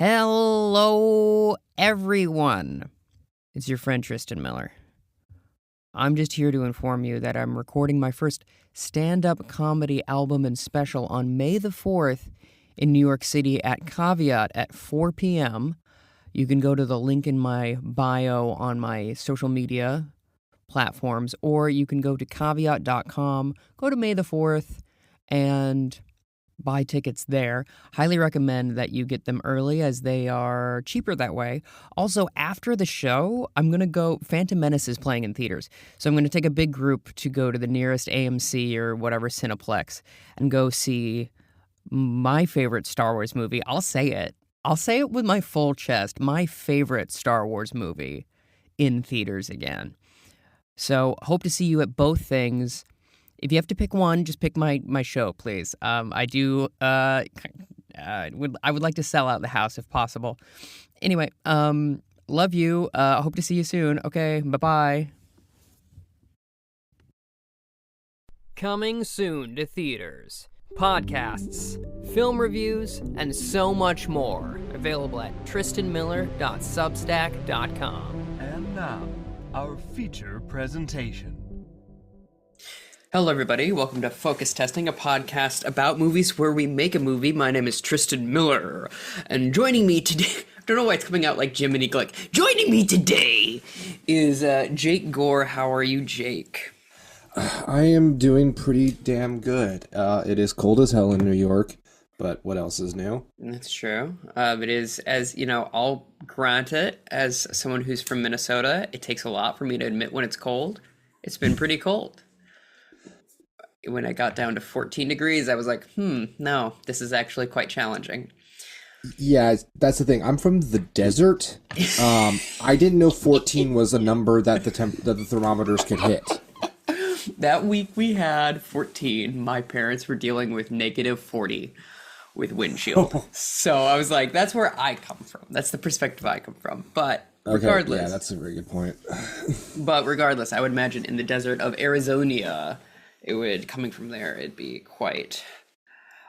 Hello, everyone. It's your friend Tristan Miller. I'm just here to inform you that I'm recording my first stand-up comedy album and special on May the 4th in New York City at Caveat at 4 p.m. You can go to the link in my bio on my social media platforms, or you can go to caveat.com, go to May the 4th, and buy tickets there. Highly recommend that you get them early as they are cheaper that way. Also, after the show, I'm going to go, Phantom Menace is playing in theaters. So I'm going to take a big group to go to the nearest AMC or whatever Cineplex and go see my favorite Star Wars movie. I'll say it with my full chest. My favorite Star Wars movie in theaters again. So hope to see you at both things. If you have to pick one, just pick my show, please. I would like to sell out the house if possible. Anyway, love you. Hope to see you soon. Okay, bye-bye. Coming soon to theaters, podcasts, film reviews, and so much more. Available at tristanmiller.substack.com. And now, our feature presentation. Hello, everybody. Welcome to Focus Testing, a podcast about movies where we make a movie. My name is Tristan Miller, and joining me today, I don't know why it's coming out like Jiminy Glick. Joining me today is Jake Gorr. How are you, Jake? I am doing pretty damn good. It is cold as hell in New York, but what else is new? That's true. It is, as you know, I'll grant it, as someone who's from Minnesota, it takes a lot for me to admit when it's cold. It's been pretty cold. When I got down to 14 degrees, I was like, no, this is actually quite challenging. Yeah, that's the thing. I'm from the desert. I didn't know 14 was a number that the thermometers could hit. That week we had 14. My parents were dealing with negative 40 with windshield. So I was like, that's where I come from. That's the perspective I come from. But regardless. Okay, yeah, that's a very good point. But regardless, I would imagine in the desert of Arizona, coming from there, it'd be quite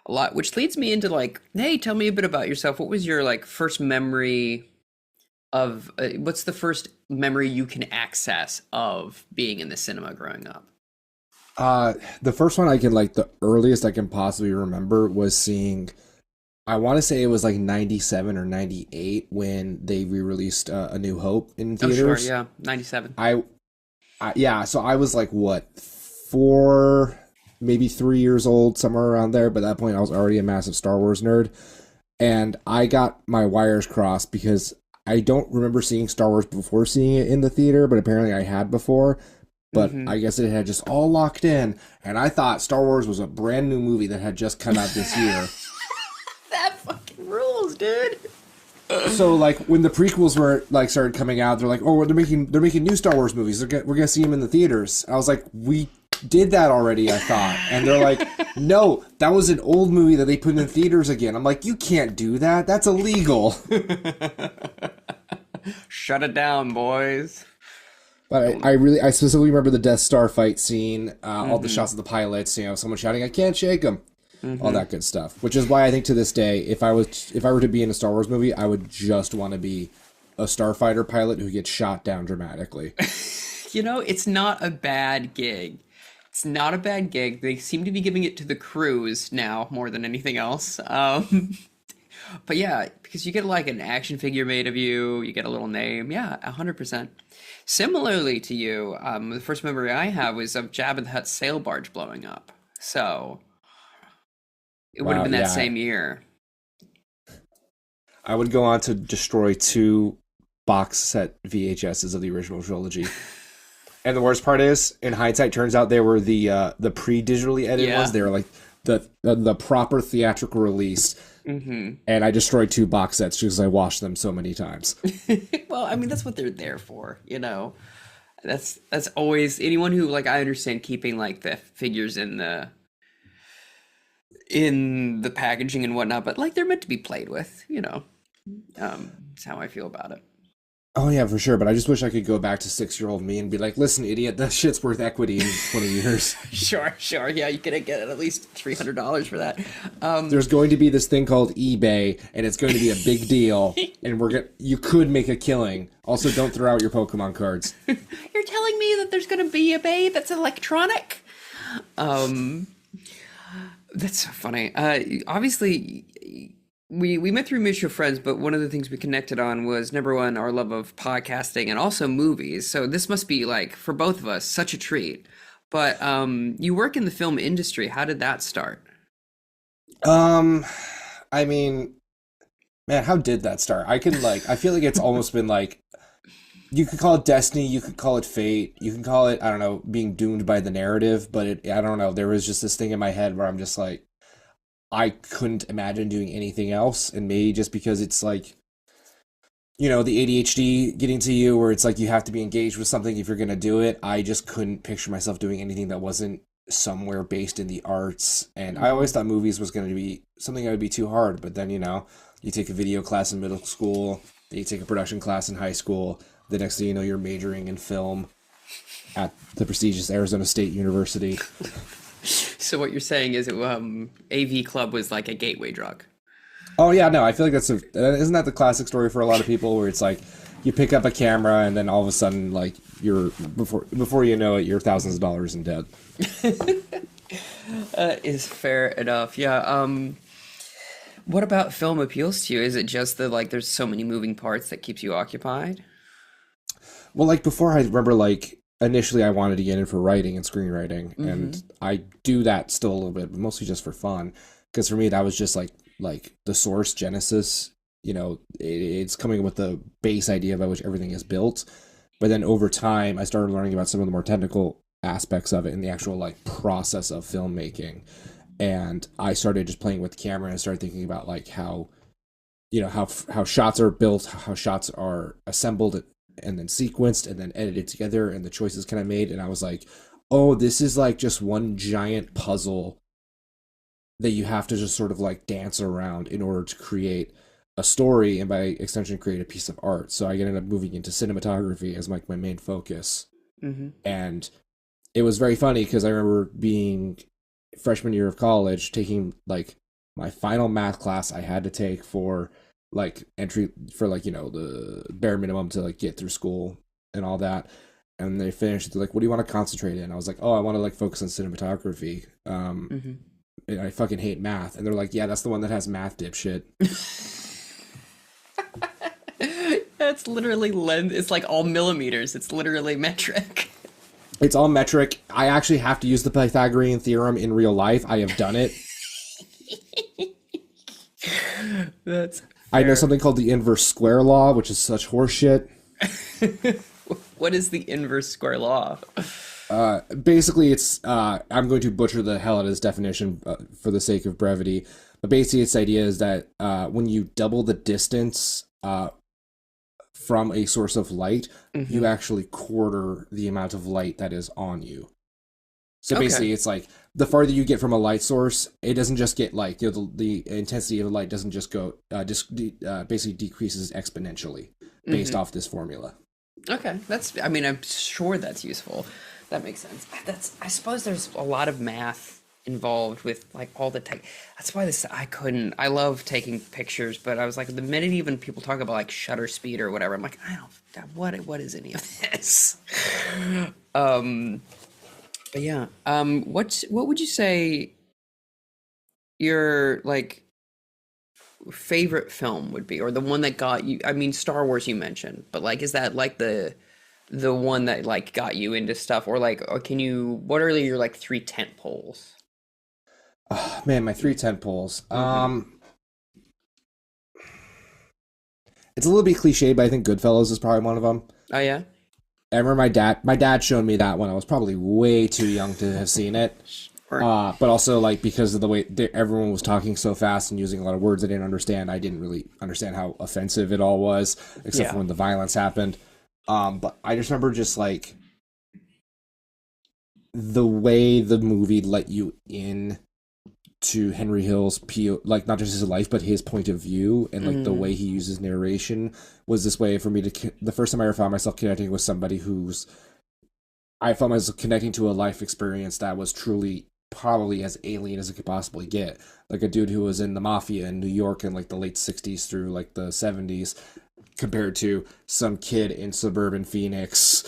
a lot, which leads me into like, hey, tell me a bit about yourself. What was your first memory of, what's the first memory you can access of being in the cinema growing up? The first one the earliest I can possibly remember was seeing, I want to say it was like 97 or 98 when they re-released A New Hope in theaters. Oh, sure, yeah, 97. So I was like, what, 4, maybe 3 years old, somewhere around there. But at that point, I was already a massive Star Wars nerd. And I got my wires crossed because I don't remember seeing Star Wars before seeing it in the theater, but apparently I had before. But I guess it had just all locked in. And I thought Star Wars was a brand new movie that had just come out this year. That fucking rules, dude. So when the prequels were started coming out, they're like, oh, they're making new Star Wars movies. We're gonna see them in the theaters. I was like, we did that already, I thought. And they're like, no, that was an old movie that they put in theaters again. I'm like, you can't do that. That's illegal. Shut it down, boys. But I specifically remember the Death Star fight scene, all the shots of the pilots, someone shouting, I can't shake them. All that good stuff. Which is why I think to this day, if I were to be in a Star Wars movie, I would just want to be a starfighter pilot who gets shot down dramatically. It's not a bad gig. It's not a bad gig. They seem to be giving it to the crews now more than anything else. But yeah, because you get an action figure made of you, you get a little name. Yeah, 100%. Similarly to you, the first memory I have was of Jabba the Hutt's sail barge blowing up. So it would have been that same year. I would go on to destroy 2 box set VHSs of the original trilogy. And the worst part is, in hindsight, turns out they were the pre-digitally edited ones. They were like the proper theatrical release. And I destroyed 2 box sets because I watched them so many times. Well, I mean, that's what they're there for, That's always, anyone who, I understand keeping, the figures in the packaging and whatnot, but, they're meant to be played with, That's how I feel about it. Oh yeah, for sure. But I just wish I could go back to 6-year-old me and be like, "Listen, idiot, that shit's worth equity in 20 years." Sure. Yeah, you could get at least $300 for that. There's going to be this thing called eBay, and it's going to be a big deal, and you could make a killing. Also, don't throw out your Pokemon cards. You're telling me that there's going to be a bay that's electronic? That's so funny. Obviously, we met through mutual friends, but one of the things we connected on was number one, our love of podcasting and also movies. So this must be like for both of us such a treat. But you work in the film industry. How did that start? I mean, man, how did that start? I feel like it's almost been like, you could call it destiny, you could call it fate, you can call it, I don't know, being doomed by the narrative, but I don't know, there was just this thing in my head where I'm just like, I couldn't imagine doing anything else, and maybe just because it's like, the ADHD getting to you where it's like you have to be engaged with something if you're going to do it. I just couldn't picture myself doing anything that wasn't somewhere based in the arts. And I always thought movies was going to be something that would be too hard. But then, you take a video class in middle school, then you take a production class in high school. The next thing you know, you're majoring in film at the prestigious Arizona State University. So what you're saying is AV Club was like a gateway drug. Oh yeah, no, I feel like isn't that the classic story for a lot of people where it's like you pick up a camera and then all of a sudden like you're before you know it you're thousands of dollars in debt. Is fair enough. Yeah. What about film appeals to you? Is it just there's so many moving parts that keeps you occupied? Well, like before, I remember like initially I wanted to get in for writing and screenwriting, and I do that still a little bit, but mostly just for fun. Because for me, that was just like the source genesis. It's coming up with the base idea by which everything is built. But then over time, I started learning about some of the more technical aspects of it and the actual like process of filmmaking. And I started just playing with the camera and started thinking about like how shots are built, how shots are assembled and then sequenced and then edited together and the choices kind of made. And I was like, oh, this is like just one giant puzzle that you have to just sort of like dance around in order to create a story and by extension create a piece of art. So I ended up moving into cinematography as like my main focus. And it was very funny because I remember being freshman year of college taking like my final math class I had to take for like entry for like the bare minimum to like get through school and all that. And they finished, they're like, what do you want to concentrate in? I was like, oh, I want to like focus on cinematography. And I fucking hate math. And they're like, yeah, that's the one that has math, dipshit. That's literally it's like all millimeters. It's literally metric. It's all metric. I actually have to use the Pythagorean theorem in real life. I have done it. That's fair. I know something called the inverse square law, which is such horseshit. What is the inverse square law? Basically, it's I'm going to butcher the hell out of this definition for the sake of brevity. But basically, its idea is that when you double the distance from a source of light, you actually quarter the amount of light that is on you. So basically, it's like the farther you get from a light source, it doesn't just get like the intensity of the light doesn't just go basically decreases exponentially based off this formula. Okay, I'm sure that's useful. That makes sense. I suppose there's a lot of math involved with like all the tech. That's why I love taking pictures, but I was like, the minute even people talk about like shutter speed or whatever, I'm like, I don't, what is any of this? But yeah, what would you say your like favorite film would be, or the one that got you? I mean, Star Wars you mentioned, but like, is that like the one that like got you into stuff, or like, or what are your like 3 tent poles? Oh, man, my 3 tent poles. It's a little bit cliche, but I think Goodfellas is probably one of them. Oh yeah. I remember my dad showed me that when I was probably way too young to have seen it. Sure. But also like because of the way everyone was talking so fast and using a lot of words I didn't understand, I didn't really understand how offensive it all was, except for when the violence happened. But I just remember just like the way the movie let you in to Henry Hill's like not just his life but his point of view, and like the way he uses narration was this way for me to the first time I ever found myself connecting with somebody who's I found myself connecting to a life experience that was truly probably as alien as it could possibly get. Like a dude who was in the mafia in New York in like the late 60s through like the 70s compared to some kid in suburban Phoenix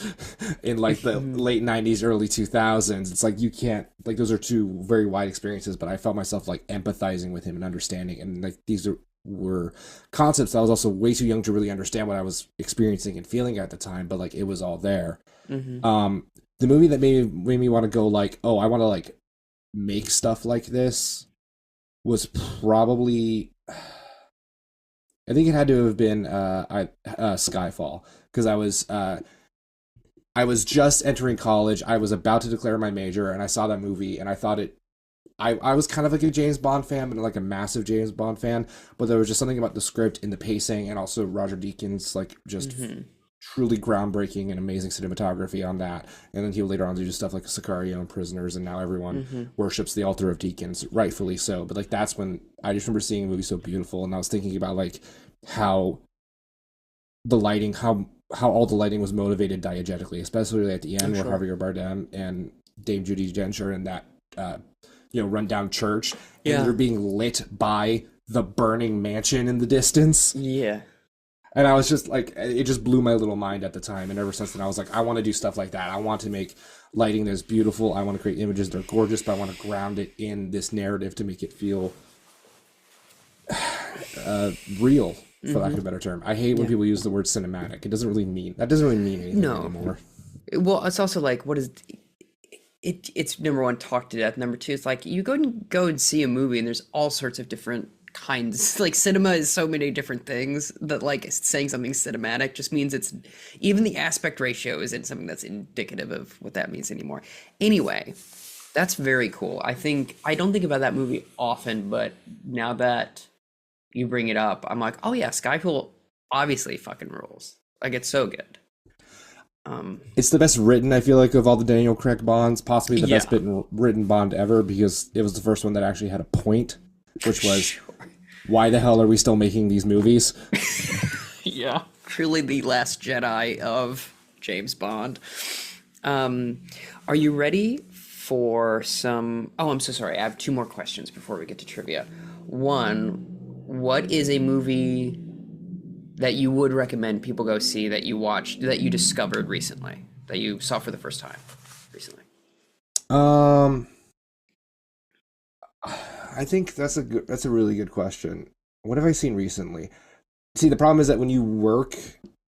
in like the late 90s, early 2000s. It's like you can't, like, those are two very wide experiences, but I felt myself like empathizing with him and understanding. And like were concepts I was also way too young to really understand what I was experiencing and feeling at the time, but like it was all there. The movie that made me want to go like, oh, I want to like make stuff like this was probably, I think it had to have been Skyfall, because I was just entering college. I was about to declare my major, and I saw that movie, and I thought I was kind of like a James Bond fan, but like a massive James Bond fan. But there was just something about the script and the pacing, and also Roger Deakins, like just truly groundbreaking and amazing cinematography on that. And then he'll later on do stuff like Sicario and Prisoners, and now everyone worships the altar of Deakins, rightfully so. But like that's when I just remember seeing a movie so beautiful, and I was thinking about like how the lighting, how all the lighting was motivated diegetically, especially at the end where Javier Bardem and Dame Judi Dench are in that rundown church, and they're being lit by the burning mansion in the distance. Yeah. And I was just like, it just blew my little mind at the time. And ever since then, I was like, I want to do stuff like that. I want to make lighting that's beautiful. I want to create images that are gorgeous, but I want to ground it in this narrative to make it feel real, for lack of a better term. I hate when people use the word cinematic. It doesn't really mean anything anymore. Well, it's also like, what is it? It's number one, talk to death. Number two, it's like you go and see a movie, and there's all sorts of different kinds. Like cinema is so many different things that like saying something cinematic just means it's even the aspect ratio isn't something that's indicative of what that means anymore. Anyway, that's very cool. I don't think about that movie often, but now that you bring it up, I'm like, oh yeah, Skyfall obviously fucking rules. Like it's so good. It's the best written, I feel like, of all the Daniel Craig Bonds, possibly the best written Bond ever, because it was the first one that actually had a point, which was why the hell are we still making these movies? Yeah, truly the last Jedi of James Bond. Are you ready for some... Oh, I'm so sorry. I have two more questions before we get to trivia. One, what is a movie that you would recommend people go see that you watched, that you discovered recently, that you saw for the first time recently? I think that's a really good question. What have I seen recently? See, the problem is that when you work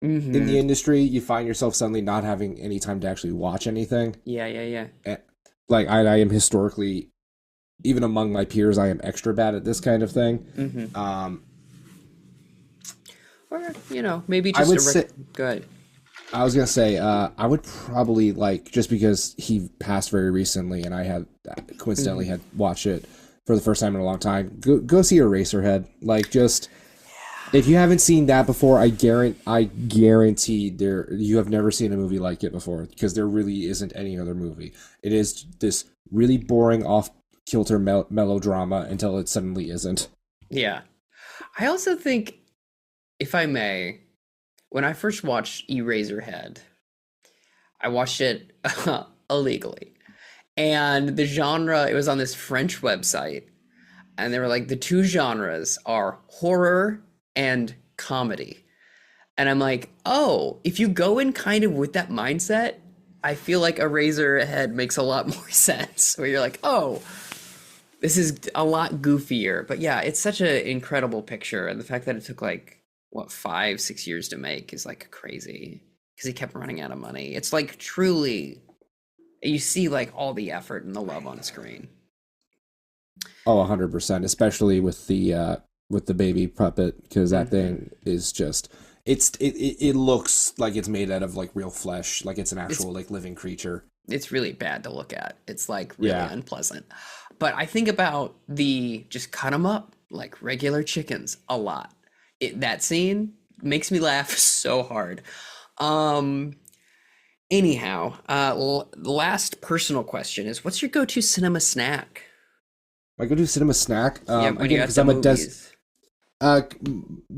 in the industry, you find yourself suddenly not having any time to actually watch anything. Yeah. And, like I am historically, even among my peers, I am extra bad at this kind of thing. Or maybe just go ahead. I was gonna say I would probably like, just because he passed very recently, and I had coincidentally had watched it for the first time in a long time. Go see Eraserhead. Like, just if you haven't seen that before, I guarantee you have never seen a movie like it before, because there really isn't any other movie. It is this really boring, off-kilter melodrama until it suddenly isn't. Yeah. I also think, if I may, when I first watched Eraserhead, I watched it illegally. And the genre, it was on this French website, and they were like, the two genres are horror and comedy. And I'm like, oh, if you go in kind of with that mindset, I feel like Eraserhead makes a lot more sense, where you're like, oh, this is a lot goofier. But yeah, it's such an incredible picture, and the fact that it took like, 5-6 years to make is like crazy, because he kept running out of money. It's like truly... You see like all the effort and the love on screen. Oh, 100%, especially with the baby puppet, because that thing is just it looks like it's made out of like real flesh, like it's an actual like living creature. It's really bad to look at. It's like really unpleasant. But I think about the just cut them up like regular chickens a lot. That scene makes me laugh so hard. Anyhow, last personal question is, what's your go-to cinema snack? My go-to cinema snack. Yeah, when Again, you're at because the I'm a movies.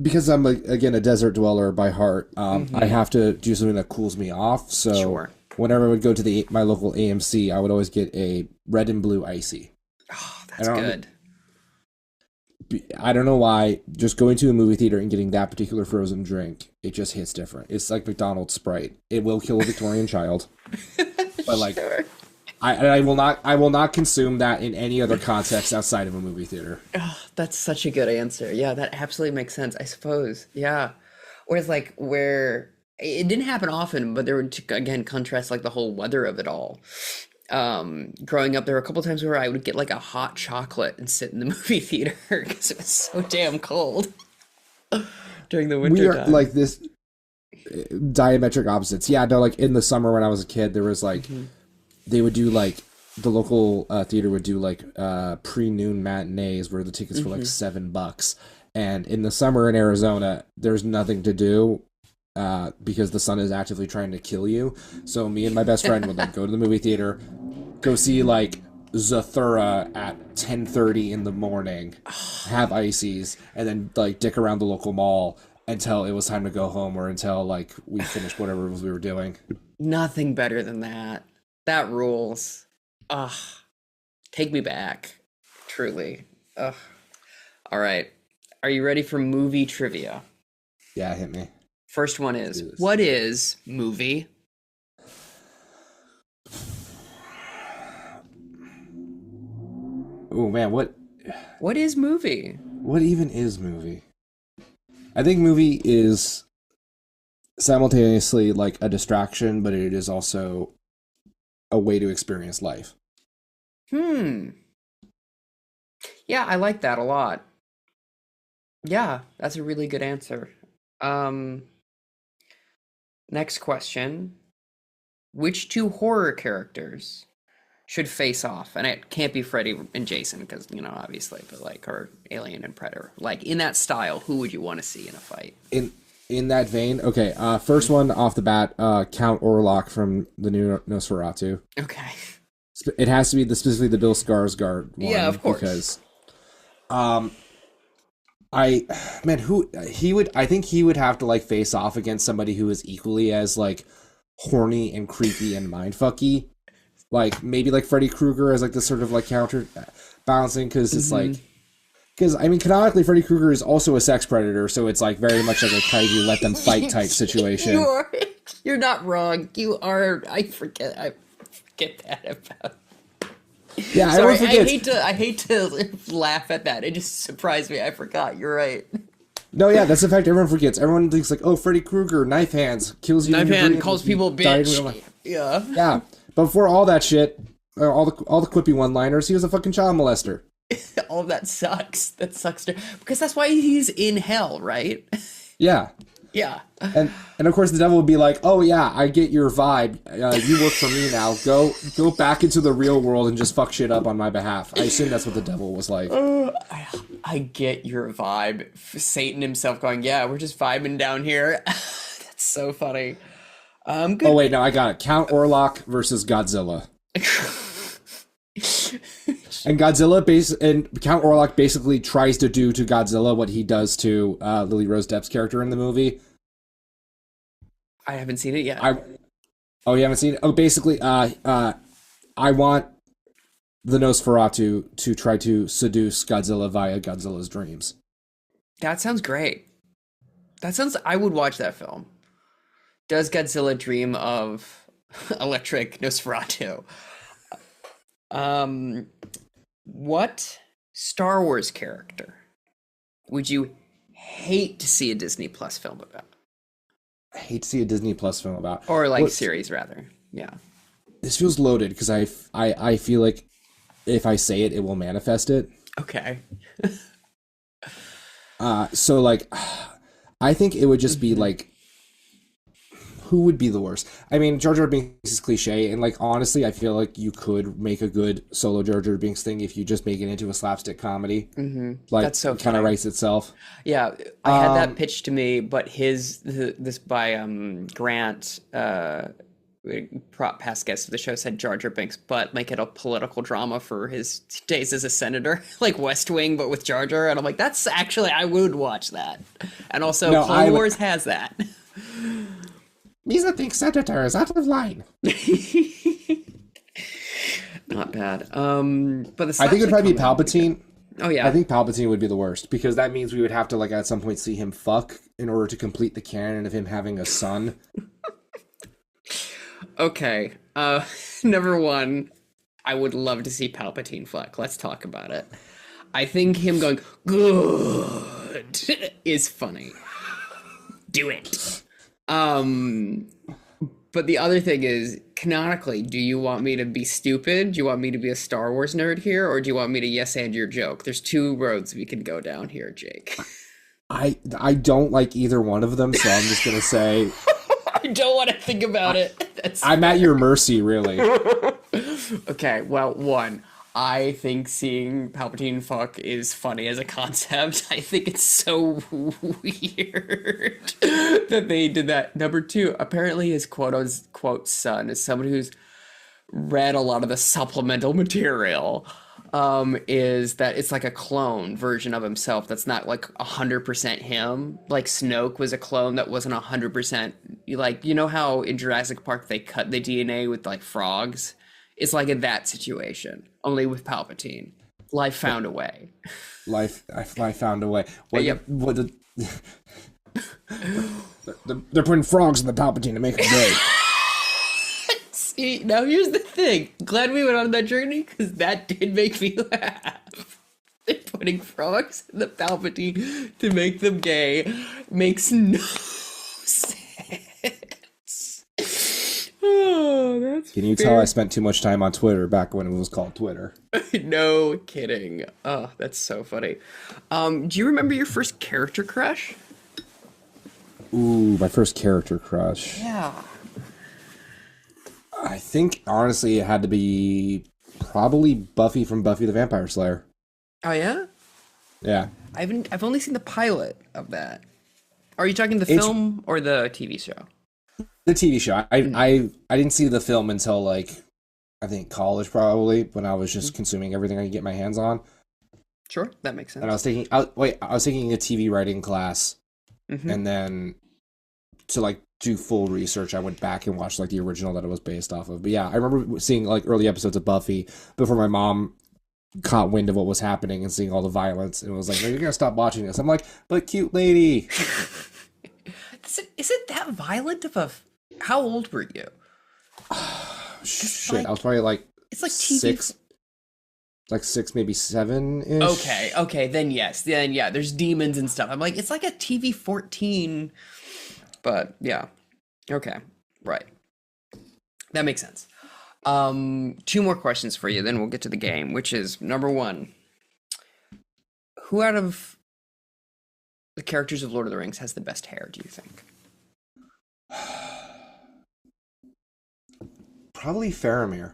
because I'm again a desert dweller by heart. I have to do something that cools me off. So Sure. whenever I would go to my local AMC, I would always get a red and blue icy. Oh, I that's don't good. I don't know why. Just going to a movie theater and getting that particular frozen drink, it just hits different. It's like McDonald's Sprite. It will kill a Victorian child, but like. Sure. I will not consume that in any other context outside of a movie theater. Oh, that's such a good answer. Yeah, that absolutely makes sense, I suppose. Yeah. Whereas like where it didn't happen often, but there would again contrast like the whole weather of it all. Growing up, there were a couple times where I would get like a hot chocolate and sit in the movie theater because it was so damn cold during the winter We are time. like this diametric opposites. Yeah, no, like in the summer when I was a kid, there was like they would do like the local theater would do like pre-noon matinees where the tickets were like $7. And in the summer in Arizona, there's nothing to do because the sun is actively trying to kill you. So me and my best friend would like go to the movie theater, go see like Zathura at 10:30 in the morning, have ices, and then like dick around the local mall until it was time to go home or until like we finished whatever it was we were doing. Nothing better than that. That rules. Ugh. Take me back. Truly. Ugh. All right. Are you ready for movie trivia? Yeah, hit me. First one Let's is, do this. what is movie? Oh man, what Is movie? even is movie? I think movie is simultaneously like a distraction, but it is also a way to experience life. Yeah, I like that a lot. Yeah, that's a really good answer. Next question. Which two horror characters should face off? And it can't be Freddy and Jason because, you know, obviously, but like, or Alien and Predator. Like, in that style, who would you want to see in a fight? In that vein, okay. First one off the bat, Count Orlok from the new Nosferatu. Okay. It has to be specifically the Bill Skarsgård one. Yeah, of course. Because, I think he would have to like face off against somebody who is equally as like horny and creepy and mindfucky. Like maybe like Freddy Krueger as like this sort of like counter balancing because it's like. Because, I mean, canonically, Freddy Krueger is also a sex predator, so it's, like, very much like a kaiju let-them-fight type situation. You're not wrong. You are... I forget that about... Yeah, Sorry, everyone forgets. I hate to laugh at that. It just surprised me. I forgot. You're right. No, yeah, that's the fact everyone forgets. Everyone thinks, like, oh, Freddy Krueger, knife hands, kills you in Knife your hand dreams, calls he people died in bitch. real life. Yeah. Yeah, but before all that shit, all the quippy one-liners, he was a fucking child molester. All of that sucks. That sucks. Because that's why he's in hell, right? Yeah. Yeah. And of course the devil would be like, oh yeah, I get your vibe. You work for me now. Go back into the real world and just fuck shit up on my behalf. I assume that's what the devil was like. I get your vibe. Satan himself going, yeah, we're just vibing down here. That's so funny. Good. Oh wait, no, I got it. Count Orlok versus Godzilla. And Count Orlok basically tries to do to Godzilla what he does to Lily Rose Depp's character in the movie. I haven't seen it yet. Oh, you haven't seen it? Oh, basically, I want the Nosferatu to try to seduce Godzilla via Godzilla's dreams. That sounds great. I would watch that film. Does Godzilla dream of electric Nosferatu? What Star Wars character would you hate to see a Disney Plus film about? I hate to see a Disney Plus film about. Or like series, rather. Yeah. This feels loaded because I feel like if I say it, it will manifest it. Okay. So like, I think it would just be like, who would be the worst? I mean, Jar Jar Binks is cliche, and like honestly, I feel like you could make a good solo Jar Jar Binks thing if you just make it into a slapstick comedy. Like, That's so it kind of writes itself. Yeah, I had that pitched to me, but this by Grant past guest of the show said Jar Jar Binks, but make it a political drama for his days as a senator, like West Wing, but with Jar Jar. And I'm like, that's actually, I would watch that. And also, No, Clone Wars has that. He's a think senator is out of line. Not bad. But I think it'd probably be Palpatine. Oh yeah, I think Palpatine would be the worst because that means we would have to like at some point see him fuck in order to complete the canon of him having a son. Okay. Number one, I would love to see Palpatine fuck. Let's talk about it. I think him going good is funny. Do it. But the other thing is, canonically, do you want me to be stupid? Do you want me to be a Star Wars nerd here? Or do you want me to yes and your joke? There's two roads we can go down here, Jake. I don't like either one of them, so I'm just going to say... I don't want to think about it. I'm at your mercy, really. Okay, well, one, I think seeing Palpatine fuck is funny as a concept. I think it's so weird that they did that. Number two, apparently his quote-unquote son is somebody who's read a lot of the supplemental material, is that it's like a clone version of himself that's not like 100% him. Like Snoke was a clone that wasn't 100%. Like, you know how in Jurassic Park they cut the DNA with like frogs? It's like in that situation, only with Palpatine. Life found a way. Life found a way. What? Yep. They're putting frogs in the Palpatine to make them gay. See, now here's the thing. Glad we went on that journey, because that did make me laugh. They're putting frogs in the Palpatine to make them gay. Makes no sense. Oh, that's Can you tell I spent too much time on Twitter back when it was called Twitter? No kidding. Oh, that's so funny. Do you remember your first character crush? Ooh, my first character crush. Yeah. I think, honestly, it had to be probably Buffy from Buffy the Vampire Slayer. Oh, yeah? Yeah. I've only seen the pilot of that. Are you talking the film or the TV show? The TV show. I didn't see the film until, like, I think college, probably, when I was just consuming everything I could get my hands on. Sure, that makes sense. And I was taking a TV writing class, and then to, like, do full research, I went back and watched, like, the original that it was based off of. But yeah, I remember seeing, like, early episodes of Buffy before my mom caught wind of what was happening and seeing all the violence, and was like, no, you're gonna stop watching this. I'm like, but cute lady. Is it that violent of a... How old were you? Shit, like, I was probably like... It's like TV... six, maybe 7-ish. Okay, then yes. Then yeah, there's demons and stuff. I'm like, it's like a TV 14... But yeah. Okay. Right. That makes sense. 2 more questions for you, then we'll get to the game, which is number 1. Who out of the characters of Lord of the Rings has the best hair, do you think? Probably Faramir.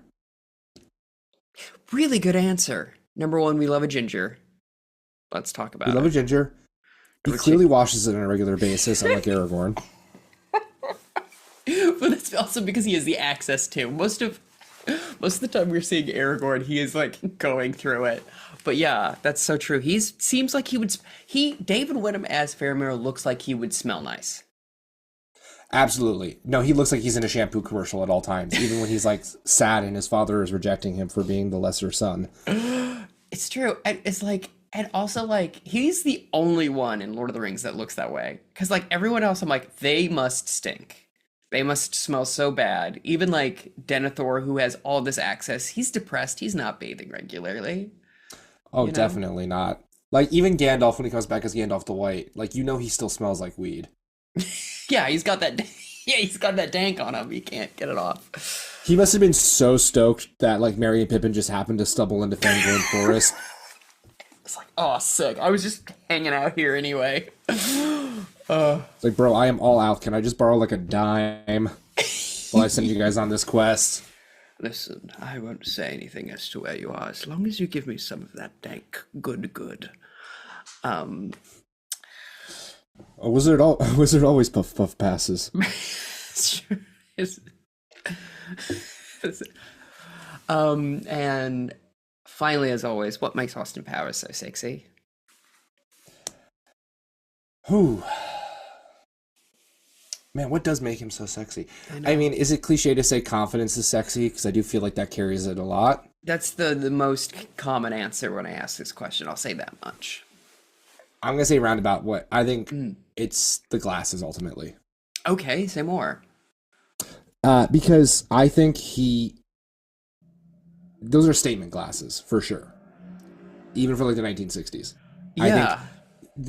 Really good answer. Number 1, we love a ginger. Let's talk about it. We love a ginger. He clearly washes it on a regular basis, unlike Aragorn. But that's also because he has the access to. Most of the time we're seeing Aragorn, he is like going through it. But yeah, that's so true. Seems like David Wenham as Faramir looks like he would smell nice. Absolutely. No, he looks like he's in a shampoo commercial at all times, even when he's like sad and his father is rejecting him for being the lesser son. It's true. And it's like, and also like, he's the only one in Lord of the Rings that looks that way. Because like everyone else, I'm like, they must stink. They must smell so bad. Even like Denethor, who has all this access, he's depressed. He's not bathing regularly. Oh, definitely not. Like even Gandalf, when he comes back as Gandalf the White, like he still smells like weed. Yeah, he's got that. Yeah, he's got that dank on him. He can't get it off. He must have been so stoked that like Merry and Pippin just happened to stumble into Fangorn Forest. It's like, oh, sick. I was just hanging out here anyway. It's like, bro, I am all out. Can I just borrow like a dime while I send you guys on this quest? Listen, I won't say anything as to where you are, as long as you give me some of that dank good. A wizard always puff passes. And finally, as always, what makes Austin Powers so sexy? Whew. Man, what does make him so sexy? I I know. mean, is it cliche to say confidence is sexy? Because I do feel like that carries it a lot. That's the most common answer when I ask this question. I'll say that much. I'm gonna say roundabout what I think it's the glasses ultimately. Okay, say more. Because I think those are statement glasses for sure. Even for like the 1960s. I think Yeah.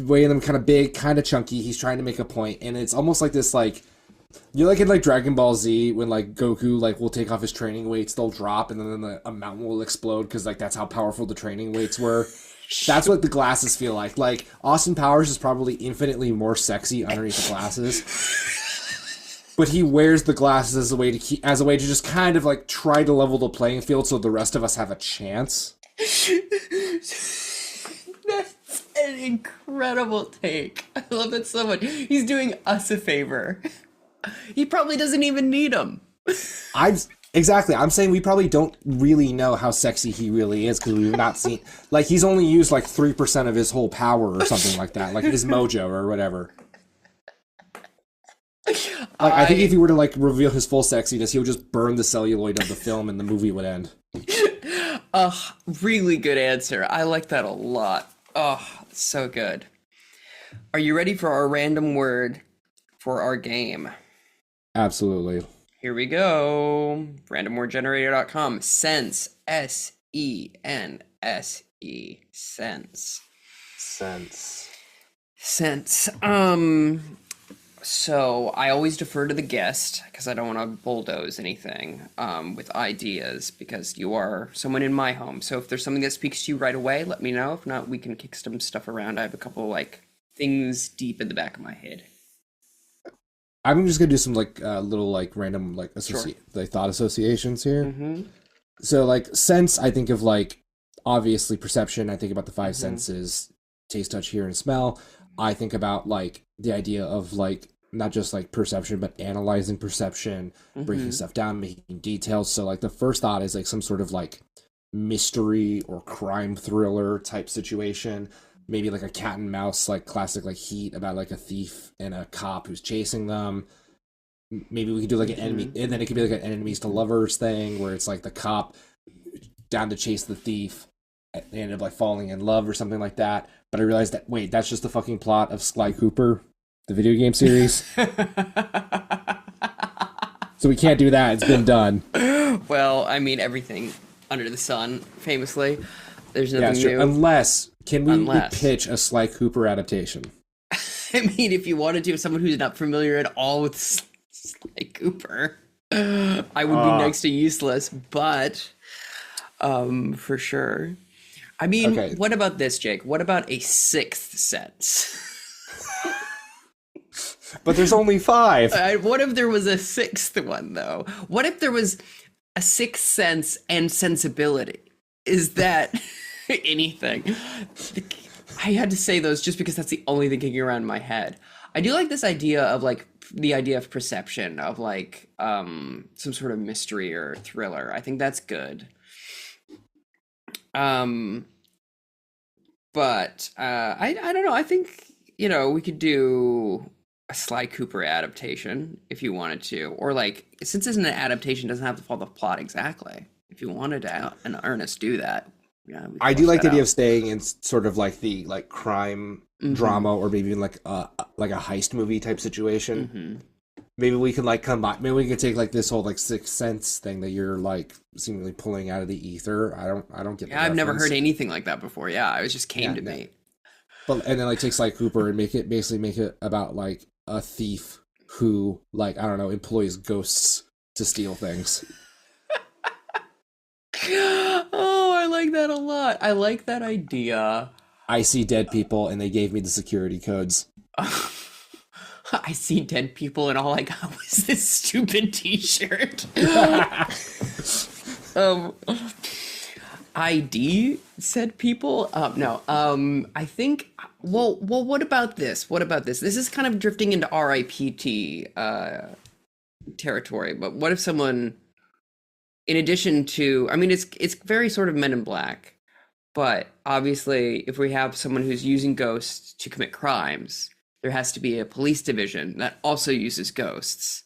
weighing them kind of big, kind of chunky. He's trying to make a point, and it's almost like this, like you like in like Dragon Ball Z when like Goku like will take off his training weights, they'll drop, and then a mountain will explode because like that's how powerful the training weights were. That's what the glasses feel like. Like Austin Powers is probably infinitely more sexy underneath the glasses, but he wears the glasses as a way to just kind of like try to level the playing field so the rest of us have a chance. That's an incredible take. I love that so much. He's doing us a favor. He probably doesn't even need them. I'm saying we probably don't really know how sexy he really is because we've not seen like he's only used like 3% of his whole power or something like that, like his mojo or whatever. Like I think if he were to like reveal his full sexiness, he would just burn the celluloid of the film and the movie would end. Really good answer. I like that a lot. Oh, so good. Are you ready for our random word for our game? Absolutely. Here we go. Randomwordgenerator.com. Sense. S-E-N-S-E. Sense. Sense. Sense. So I always defer to the guest because I don't want to bulldoze anything with ideas because you are someone in my home. So if there's something that speaks to you right away, let me know. If not, we can kick some stuff around. I have a couple like things deep in the back of my head. I'm just gonna do some like little like random like Sure. like thought associations here. Mm-hmm. So like sense, I think of like obviously perception. I think about the five senses: taste, touch, hear, and smell. I think about like the idea of like not just like perception, but analyzing perception, breaking stuff down, making details. So like the first thought is like some sort of like mystery or crime thriller type situation. Maybe like a cat and mouse, like classic like Heat about like a thief and a cop who's chasing them. Maybe we could do like an enemy, and then it could be like an enemies to lovers thing where it's like the cop down to chase the thief. They end up like falling in love or something like that. But I realized that wait, that's just the fucking plot of Sly Cooper, the video game series. So we can't do that. It's been done. Well, I mean, everything under the sun, famously. There's Yeah, nothing sure. new. Unless can we Unless. pitch a Sly Cooper adaptation? I mean, if you wanted to, someone who's not familiar at all with Sly Cooper, I would be next to useless, but for sure. I mean, Okay. What about this, Jake? What about a sixth sense? But there's only 5. What if there was a sixth one, though? What if there was a sixth sense and sensibility? Is that anything? I had to say those just because that's the only thing kicking around in my head. I do like this idea of like the idea of perception of like some sort of mystery or thriller. I think that's good. But I don't know. I think we could do a Sly Cooper adaptation if you wanted to, or like since it's an adaptation, it doesn't have to follow the plot exactly. If you wanted to, in earnest, do that. Yeah, we I could do flush like the that idea out. of staying in sort of like the like crime drama or maybe even like a heist movie type situation. Maybe we can like combine. Maybe we could take like this whole like Sixth Sense thing that you're like seemingly pulling out of the ether. I don't get. Yeah, the I've never reference. heard anything like that before. Yeah, it just came Yeah, to no. me. But and then like take Sly Cooper and make it about like a thief who like I don't know employs ghosts to steal things. Oh, I like that a lot. I like that idea. I see dead people and they gave me the security codes. I see dead people and all I got was this stupid t-shirt. um ID said people. No. I think. Well. What about this? What about this? This is kind of drifting into RIPT territory. But what if someone in addition to, I mean, it's very sort of Men in Black, but obviously, if we have someone who's using ghosts to commit crimes, there has to be a police division that also uses ghosts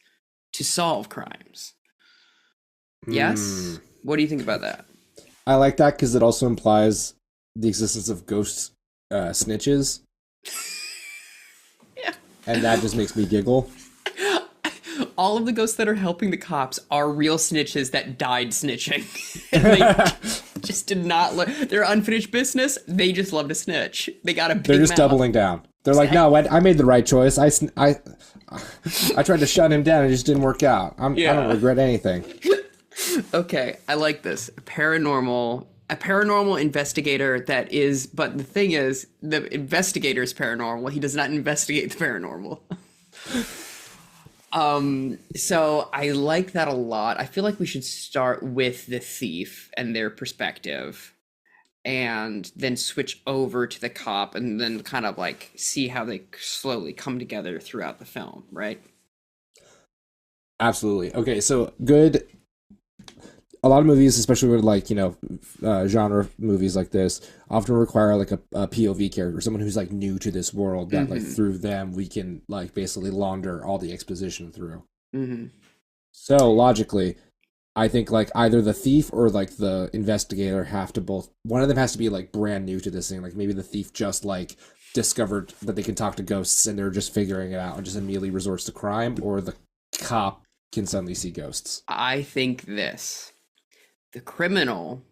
to solve crimes. Yes? What do you think about that? I like that because it also implies the existence of ghost snitches. Yeah. And that just makes me giggle. All of the ghosts that are helping the cops are real snitches that died snitching. And they just did not their unfinished business. They just love to snitch. They got a big They're just mouth. doubling down. They're like, no, I made the right choice. I tried to shut him down. It just didn't work out. I don't regret anything. Okay, I like this. A paranormal investigator that is, but the thing is, the investigator is paranormal. He does not investigate the paranormal. So I like that a lot. I feel like we should start with the thief and their perspective and then switch over to the cop and then kind of like see how they slowly come together throughout the film, right? Absolutely. Okay, so good. A lot of movies, especially with like, genre movies like this, often require like a POV character, someone who's like new to this world that like through them we can like basically launder all the exposition through. So logically, I think like either the thief or like the investigator have to both, one of them has to be like brand new to this thing. Like maybe the thief just like discovered that they can talk to ghosts and they're just figuring it out and just immediately resorts to crime, or the cop can suddenly see ghosts. I think this. The criminal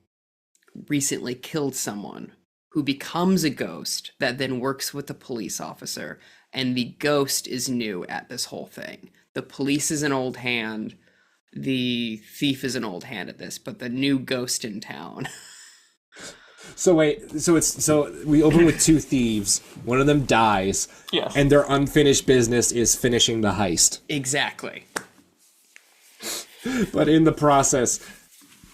recently killed someone who becomes a ghost that then works with the police officer, and the ghost is new at this whole thing. The police is an old hand, the thief is an old hand at this, but the new ghost in town. So wait, so we open with two thieves, one of them dies, Yes. and their unfinished business is finishing the heist. Exactly. But in the process,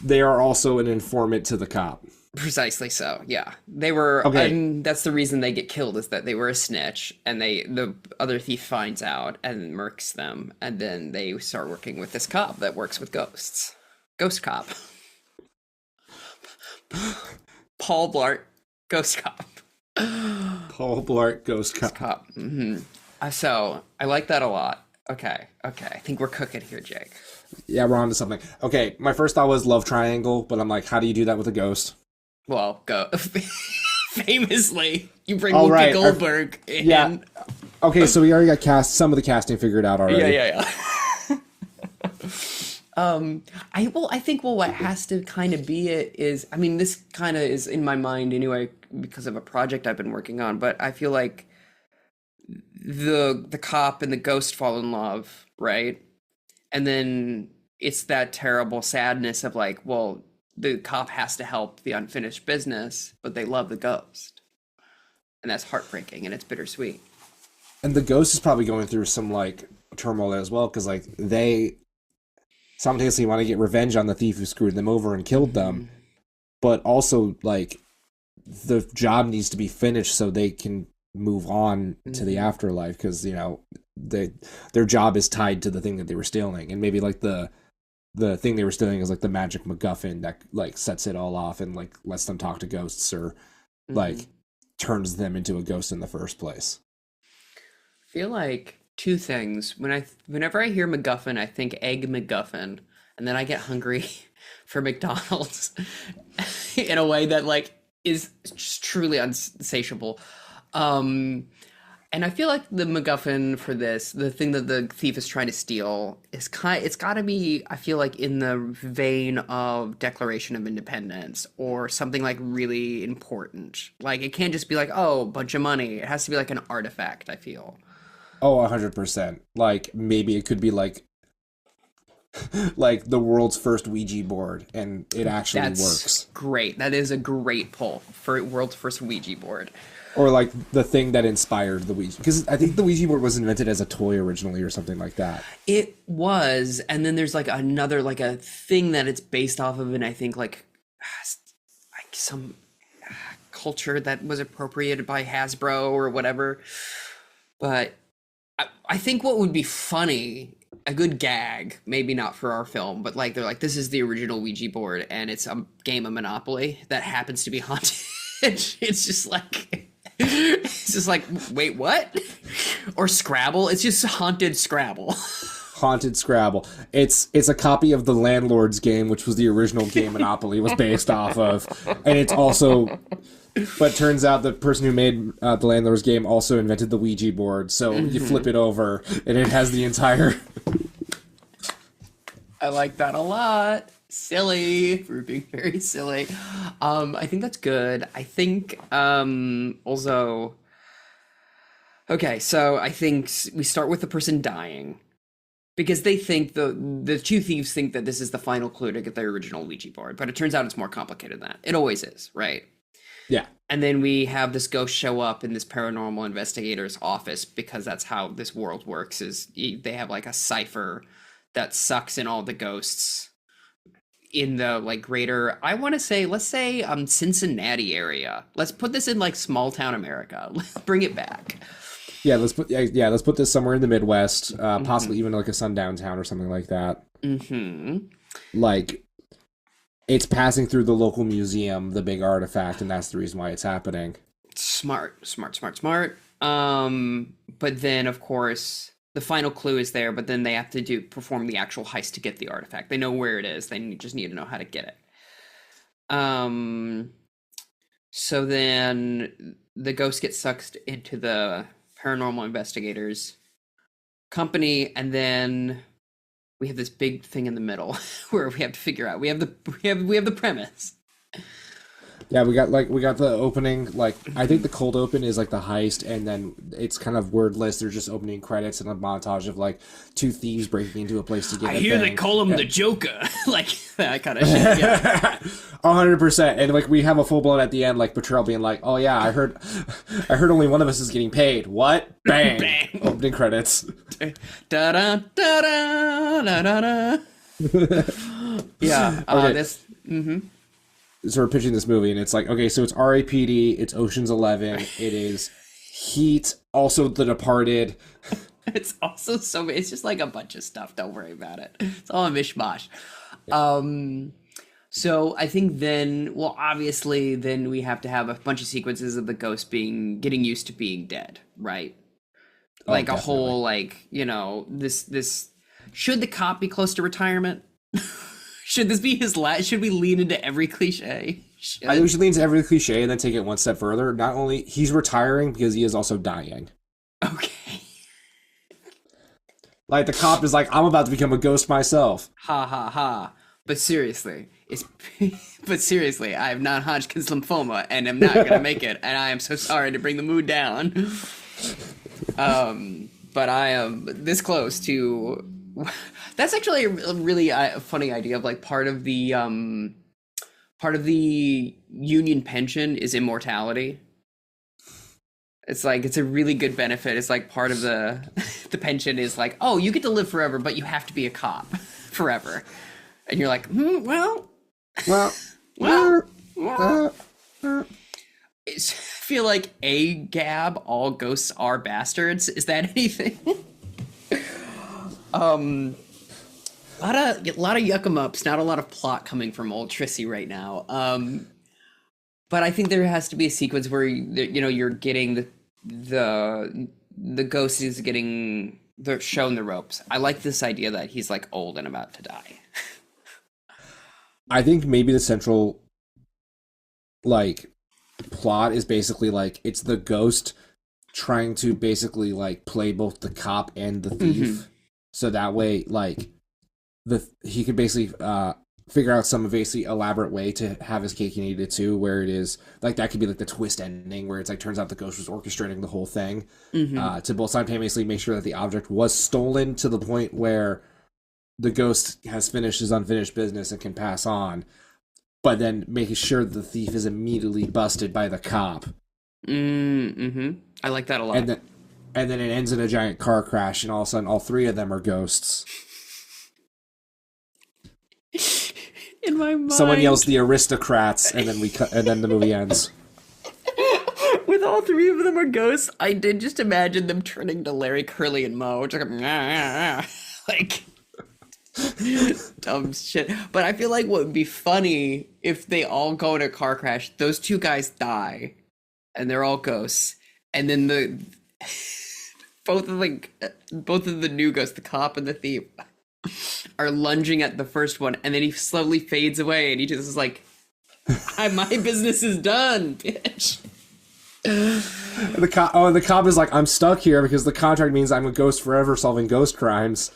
they are also an informant to the cop. Precisely so, yeah. They were, Okay. and that's the reason they get killed, is that they were a snitch, and the other thief finds out and murks them, and then they start working with this cop that works with ghosts. Ghost cop. Paul Blart, ghost cop. Paul Blart, ghost cop. Cop. So, I like that a lot. Okay, I think we're cooking here, Jake. Yeah, we're on to something. Okay, my first thought was love triangle, but I'm like, how do you do that with a ghost? Well, go. Famously, you bring All Whoopi right, Goldberg in. Yeah. Okay, so we already got some of the casting figured out already. Yeah. I think what has to kind of be it is, I mean, this kind of is in my mind anyway because of a project I've been working on, but I feel like the cop and the ghost fall in love, right? And then it's that terrible sadness of like, well, the cop has to help the unfinished business, but they love the ghost. And that's heartbreaking and it's bittersweet. And the ghost is probably going through some like turmoil as well, because like they simultaneously want to get revenge on the thief who screwed them over and killed them, but also like the job needs to be finished so they can move on to the afterlife, because their job is tied to the thing that they were stealing, and maybe like the thing they were stealing is like the magic MacGuffin that like sets it all off and like lets them talk to ghosts, or like turns them into a ghost in the first place. I feel like two things. Whenever I hear MacGuffin, I think egg MacGuffin, and then I get hungry for McDonald's in a way that like is just truly unsatiable. And I feel like the MacGuffin for this, the thing that the thief is trying to steal, it's got to be, I feel like, in the vein of Declaration of Independence or something like really important. Like it can't just be like, oh, a bunch of money. It has to be like an artifact, I feel. Oh, 100%. Like maybe it could be like the world's first Ouija board, and it actually works. Great. That is a great pull for world's first Ouija board. Or like the thing that inspired the Ouija, because I think the Ouija board was invented as a toy originally or something like that. It was, and then there's like another, like a thing that it's based off of, and I think like some culture that was appropriated by Hasbro or whatever. But I think what would be funny a good gag, maybe not for our film, but like they're like, this is the original Ouija board, and it's a game of Monopoly that happens to be haunted. It's just like, wait, what? Or Scrabble. It's just haunted Scrabble. Haunted Scrabble. It's a copy of the Landlord's game, which was the original game Monopoly was based off of, and it's also. But turns out the person who made the Landlord's game also invented the Ouija board. So you flip it over, and it has the entire. I like that a lot. Silly. We're being very silly. I think that's good. I think also. Okay, so I think we start with the person dying. Because they think the two thieves think that this is the final clue to get their original Ouija board, but it turns out it's more complicated than that. It always is, right? Yeah. And then we have this ghost show up in this paranormal investigator's office because that's how this world works. Is they have like a cipher that sucks in all the ghosts in the like greater. I want to say, let's say Cincinnati area. Let's put this in like small town America. Let's bring it back. Yeah, let's put this somewhere in the Midwest, possibly even like a sundown town or something like that. Mm-hmm. Like, it's passing through the local museum, the big artifact, and that's the reason why it's happening. Smart. But then, of course, the final clue is there, but then they have to perform the actual heist to get the artifact. They know where it is. They just need to know how to get it. So then the ghost gets sucked into the paranormal investigators company, and then we have this big thing in the middle where we have to figure out we have the premise. Yeah, we got the opening, like I think the cold open is like the heist, and then it's kind of wordless. They're just opening credits and a montage of like two thieves breaking into a place to get I hear they call him the Joker. Like that kind of shit. Yeah. 100%. And like we have a full blown at the end, like Betrayal being like, oh yeah, I heard only one of us is getting paid. What? Bang. Bang. Opening credits. Da da da da da da. Yeah. Okay. This. Mm-hmm. So we're pitching this movie, and it's like, okay, so it's RAPD, it's Ocean's 11, it is Heat, also The Departed. It's also it's just like a bunch of stuff. Don't worry about it. It's all a mishmash. Yeah. So I think then, well, obviously, then we have to have a bunch of sequences of the ghost getting used to being dead, right? Like a whole, like, you know, this. Should the cop be close to retirement? Should this be his last? Should we lean into every cliche? I think we should lean into every cliche and then take it one step further. Not only he's retiring because he is also dying. Okay. Like the cop is like, I'm about to become a ghost myself. Ha ha ha. But seriously, I have non-Hodgkin's lymphoma and I'm not gonna make it, and I am so sorry to bring the mood down. But I am this close to. That's actually a really funny idea of like part of the union pension is immortality. It's like, it's a really good benefit. It's like part of the pension is like, oh, you get to live forever, but you have to be a cop forever. And you're like, well. I feel like all ghosts are bastards. Is that anything? A lot of yuck 'em ups, not a lot of plot coming from old Trissy right now. But I think there has to be a sequence where you're getting the ghost is getting shown the ropes. I like this idea that he's like old and about to die. I think maybe the central like plot is basically like it's the ghost trying to basically like play both the cop and the thief. Mm-hmm. So that way, like, he could basically figure out some basically elaborate way to have his cake and eat it too, where it is, like, that could be, like, the twist ending, where it's, like, turns out the ghost was orchestrating the whole thing to both simultaneously make sure that the object was stolen to the point where the ghost has finished his unfinished business and can pass on, but then making sure that the thief is immediately busted by the cop. Mm-hmm. I like that a lot. And then it ends in a giant car crash, and all of a sudden, all three of them are ghosts. In my mind, someone yells "the aristocrats," and then and then the movie ends. With all three of them are ghosts, I did just imagine them turning to Larry, Curly, and Moe, just like, Like, dumb shit. But I feel like what would be funny if they all go in a car crash, those two guys die, and they're all ghosts, and then both of the new ghosts, the cop and the thief, are lunging at the first one, and then he slowly fades away, and he just is like, my business is done, bitch. The cop is like, I'm stuck here because the contract means I'm a ghost forever solving ghost crimes.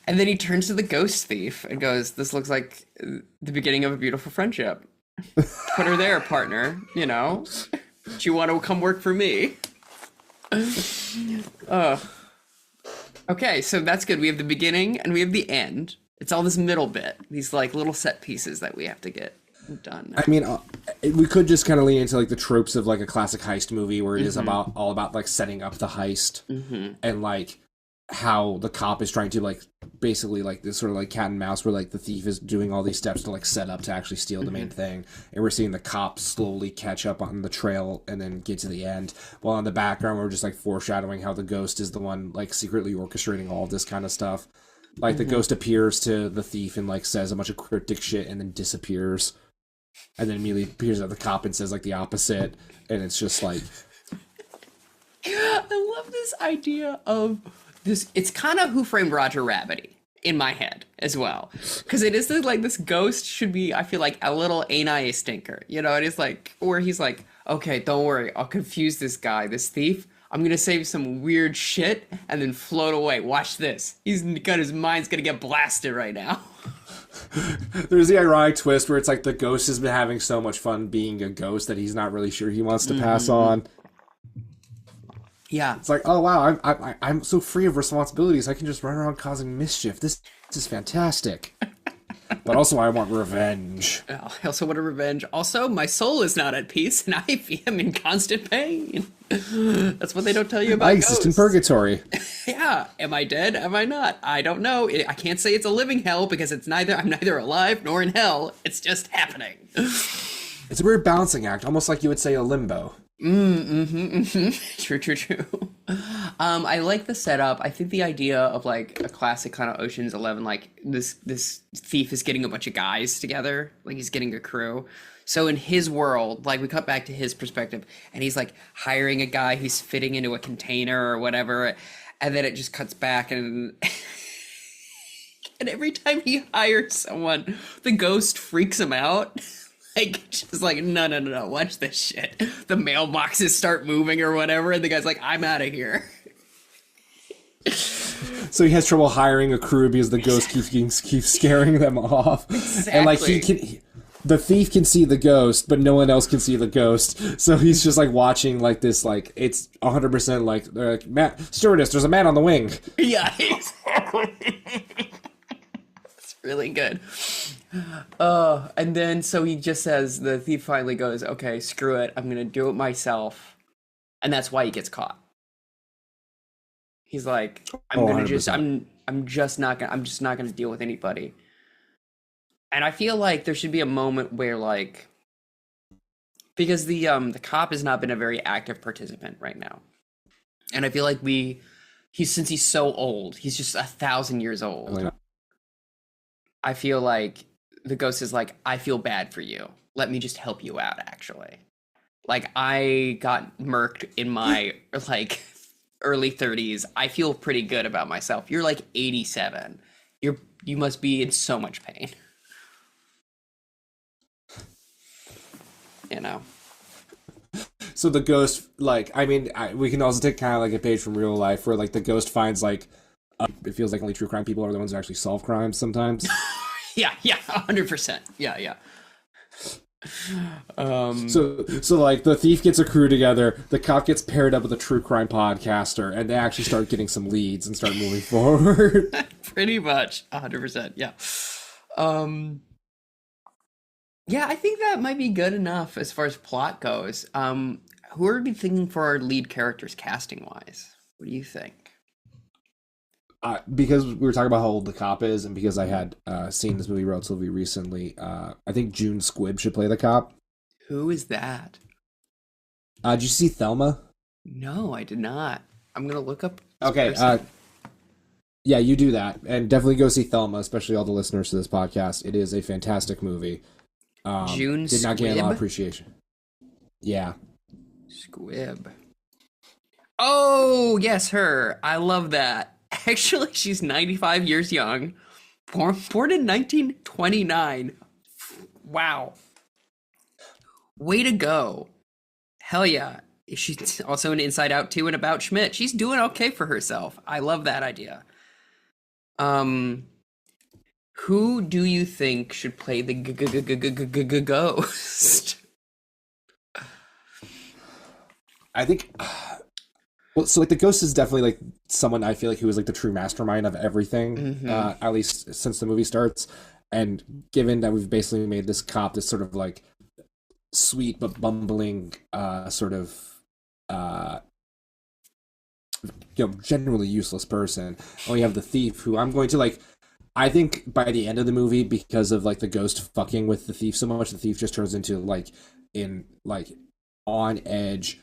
And then he turns to the ghost thief and goes, this looks like the beginning of a beautiful friendship. Put her there, partner. You know? Do you want to come work for me? Okay, so that's good. We have the beginning and we have the end. It's all this middle bit. These like little set pieces that we have to get done. I mean, we could just kind of lean into like the tropes of like a classic heist movie where it is all about like setting up the heist and like how the cop is trying to like basically like this sort of like cat and mouse where like the thief is doing all these steps to like set up to actually steal the main thing, and we're seeing the cop slowly catch up on the trail and then get to the end, while in the background we're just like foreshadowing how the ghost is the one like secretly orchestrating all of this kind of stuff. Like the ghost appears to the thief and like says a bunch of cryptic shit and then disappears, and then immediately appears at the cop and says like the opposite, and it's just like I love this idea of this. It's kind of Who Framed Roger Rabbit in my head as well, because it is like this ghost should be, I feel like, a little ain't I a stinker, you know? It is like where he's like, okay, don't worry, I'll confuse this guy, this thief. I'm gonna say some weird shit and then float away. Watch this. His mind's gonna get blasted right now. There's the ironic twist where it's like the ghost has been having so much fun being a ghost that he's not really sure he wants to pass on. Yeah. It's like, oh wow, I'm so free of responsibilities. I can just run around causing mischief. This is fantastic. But also I want revenge. I also want a revenge. Also, my soul is not at peace and I am in constant pain. That's what they don't tell you about ghosts. I exist in purgatory. Yeah. Am I dead? Am I not? I don't know. I can't say it's a living hell because I'm neither alive nor in hell. It's just happening. It's a weird balancing act, almost like you would say a limbo. True. I like the setup. I think the idea of like a classic kind of Ocean's 11, like this thief is getting a bunch of guys together, like he's getting a crew. So in his world, like we cut back to his perspective, and he's like hiring a guy who's fitting into a container or whatever, and then it just cuts back and and every time he hires someone, the ghost freaks him out. Like, just like, no, watch this shit. The mailboxes start moving or whatever, and the guy's like, I'm out of here. So he has trouble hiring a crew because the ghost keeps scaring them off. Exactly. And like the thief can see the ghost, but no one else can see the ghost. So he's just like watching like this, like it's 100% like, they're like, Matt, stewardess, there's a man on the wing. Yeah, exactly. It's really good. And then so he just says, the thief finally goes, okay, screw it, I'm gonna do it myself. And that's why he gets caught. He's like, I'm just not gonna deal with anybody. And I feel like there should be a moment where like, because the cop has not been a very active participant right now. And I feel like since he's so old, he's just 1,000 years old. Oh, yeah. I feel like the ghost is like, I feel bad for you. Let me just help you out, actually. Like, I got murked in my, like, early 30s. I feel pretty good about myself. You're, like, 87. You must be in so much pain. You know? So the ghost, like, I mean, we can also take kind of like a page from real life where, like, the ghost finds, like, it feels like only true crime people are the ones who actually solve crimes sometimes. Yeah, 100%. Yeah. So like the thief gets a crew together, the cop gets paired up with a true crime podcaster, and they actually start getting some leads and start moving forward. Pretty much 100%. Yeah. Yeah, I think that might be good enough as far as plot goes. Who are we thinking for our lead characters casting wise? What do you think? Because we were talking about how old the cop is, and because I had seen this movie relatively recently, I think June Squibb should play the cop. Who is that? Did you see Thelma? No, I did not. I'm gonna look up. Okay. Yeah, you do that, and definitely go see Thelma, especially all the listeners to this podcast. It is a fantastic movie. June Did not get a lot of Squibb? appreciation. Yeah, Squibb. Oh, yes, her. I love that. Actually, she's 95 years young. Born in 1929. Wow. Way to go. Hell yeah. She's also in Inside Out 2 and About Schmidt. She's doing okay for herself. I love that idea. Who do you think should play the ghost? I think. Well, so like the ghost is definitely like someone I feel like who is like the true mastermind of everything, at least since the movie starts. And given that we've basically made this cop this sort of like sweet but bumbling, sort of, generally useless person, and we have the thief who I'm going to like. I think by the end of the movie, because of like the ghost fucking with the thief so much, the thief just turns into like on edge,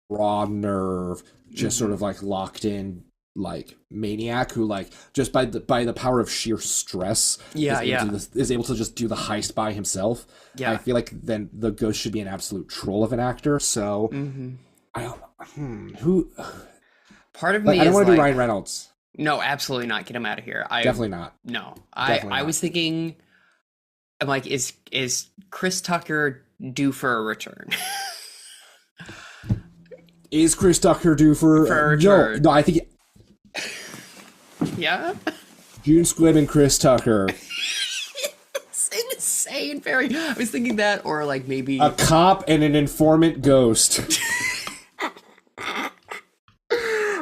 raw nerve, just sort of like locked in like maniac who like just by the power of sheer stress is able to just do the heist by himself. I feel like then the ghost should be an absolute troll of an actor. So I who part of like, me I don't is want to like, do Ryan Reynolds. no, absolutely not. Get him out of here. Definitely not. No, Definitely I not. was thinking, I'm like, is Chris Tucker due for a return? Is Chris Tucker due for a return? No, I think Yeah. June Squibb and Chris Tucker, It's insane. Very. I was thinking that, or like maybe a cop and an informant ghost. I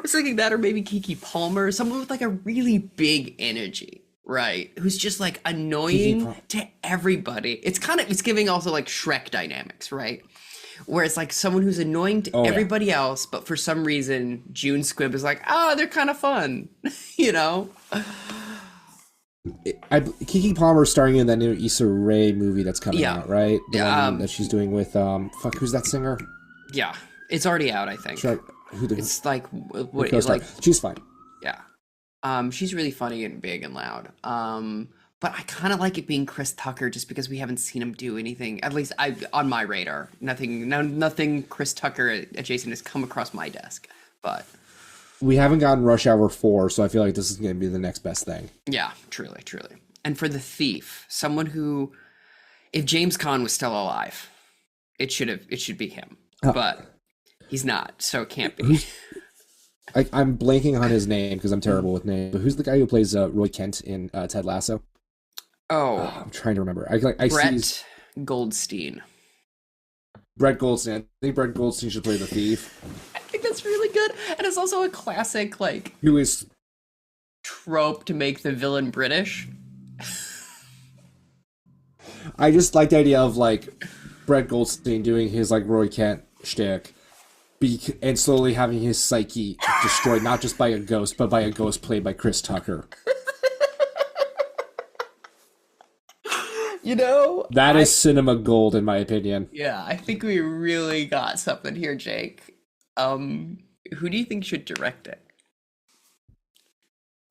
was thinking that, or maybe Kiki Palmer, someone with like a really big energy, right? Who's just like annoying to everybody. It's giving also like Shrek dynamics, right? Where it's like someone who's annoying to everybody else, but for some reason June Squibb is like, they're kind of fun, you know? Kiki Palmer starring in that new Issa Rae movie that's coming out, right? The one that she's doing with who's that singer? Yeah, it's already out, I think. It's like what like she's fine. Yeah, she's really funny and big and loud. But I kind of like it being Chris Tucker just because we haven't seen him do anything. At least on my radar, nothing Chris Tucker adjacent has come across my desk. But we haven't gotten Rush Hour 4, so I feel like this is going to be the next best thing. Yeah, truly. And for the thief, someone who, if James Caan was still alive, it should be him. But he's not, so it can't be. I'm blanking on his name because I'm terrible with names. But who's the guy who plays Roy Kent in Ted Lasso? I'm trying to remember. Brett Goldstein. Brett Goldstein. I think Brett Goldstein should play the thief. I think that's really good, and it's also a classic like who is trope to make the villain British. I just like the idea of like Brett Goldstein doing his like Roy Kent shtick, and slowly having his psyche destroyed not just by a ghost, but by a ghost played by Chris Tucker. You know, that is cinema gold in my opinion. Yeah, I think we really got something here, Jake. Who do you think should direct it?